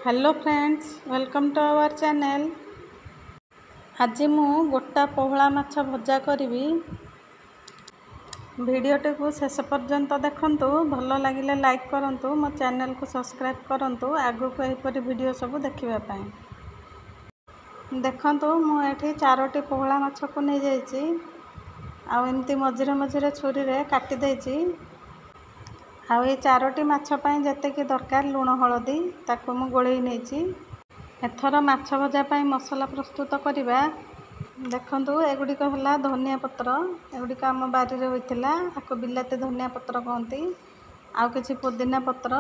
Hello friends, welcome to our channel. आज मु गोटा पोहला माछ भजा करी। भिडियोटी को शेष पर्यंत देखंतु। भल लगिले लाइक करंतु, मो चैनल को सब्सक्राइब करंतु आगु को एपरी वीडियो सब देखिबा पई। देखंतु मु एठी 4टी पोहला माछ को नै जाईची आ एमती मझिरे मझिरे छुरी रे काटी देईची। आ ये 4टी माछ पई जते कि दरकार लूण हळदी ताको मु गोळेई नेची। एथर माछ भजा पई मसला प्रस्तुत करिबा। देखंतु एगुडी को हला धनिया पत्र, एगुडी का हम बारी रे होइतिला, आको बिलाती धनिया पत्र कहंती। आ किछि पुदीना पत्र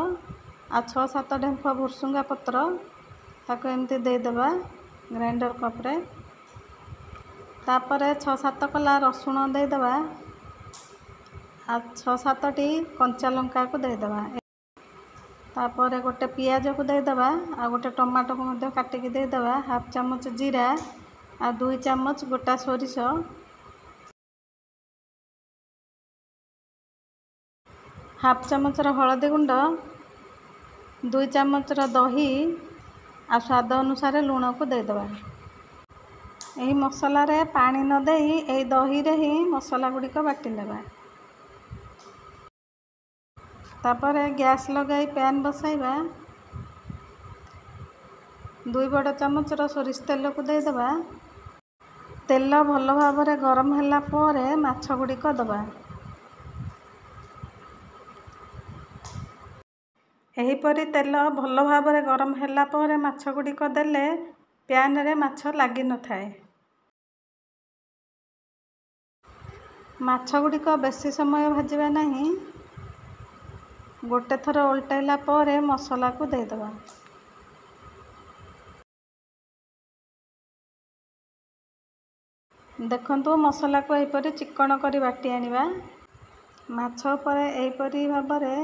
आ 6-7 ढेंफ भुरसुंगा पत्र ताको एमती दे देबा ग्राइंडर कप रे। तापरे 6-7 कला रसुण दे देबा आ 6-7टी कंचा लंका को दे देबा। तापरे गोटे पियाज को दे देबा आ गोटे टमाटो को मध्य काटी के दे देबा। हाफ चामच जीरा आ 2 चामच गोटा सोरिष, हाफ चामच हळदी गुंड, 2 चामच दही आ स्वाद अनुसार लूण को दे देबा। एही मसला रे पानी न देई एही दही रे ही मसला गुडी को बाटी लेबा। तापरे गैस लगाई पैन बसाइबा। 2 बड़ चामच सोरिष तेल को दे देबा। तेल भल भाव रे गरम होला परे माछ गुडी को दबा। एही परी तेल भल भाव रे गरम होला परे माछ गुडी को देले पैन रे माछ लागी न थाए। माछ गुडी को बेसी समय भाजिबा नहीं। गोटे थर उल्टाइला परे मसला को दे देबा। देखंतु मसला को एपरी चिकन करी बाटी आनिबा। माछ पर एपरी भाव रे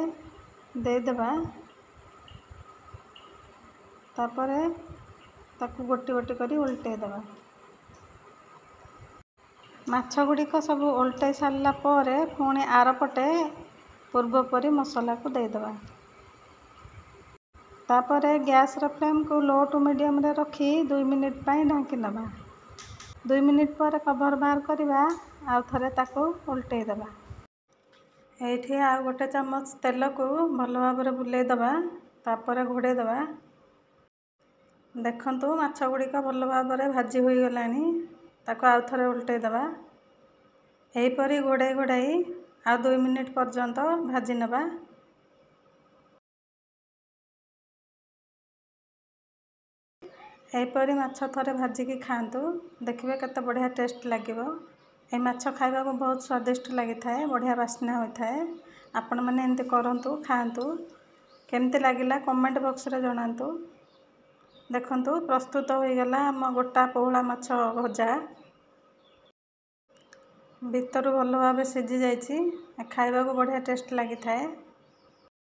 दे देबा। तापरे ताकू गोटी गोटी करी उल्टे देबा। माछ गुडी को सब उल्टे सारला परे पुणी आर पटे पूर्व परी मसला को दे देबा। तापरे गैस रो फ्लेम को लो टू मीडियम रे रखी 2 मिनिट पई ढांकी नबा। 2 मिनिट पर कवर बाहर करिबा आ थरे ताको उल्टे देबा। एठी आ गोटे चामच तेल को भल भाव रे बुले देबा। तापरे घोड़े देबा। देखंतु माछ गुडी का भल भाव रे भाजी होई गलानी। ताको आ थरे उल्टे देबा। एही परी घोड़ाई घोड़ाई आ 2 मिनिट पर्यंत भाजी नबा। एहीपरी माछ थरे भाजी की खातु, देखिए केते बढ़िया टेस्ट लागिबो। ए माछ खाइबा को बहुत स्वादिष्ट लगी थाए, बढ़िया बास्ना होई थाए। आपण माने एंते करंतु, खातु। केमते लागिला कमेंट बॉक्स रे जणांतु। देखंतु प्रस्तुत होई गला हम गोटा पोहला माछ भजा। भीतर भल भाव सिझी जाइछि, खाइबा को बढ़िया टेस्ट लगी थाए।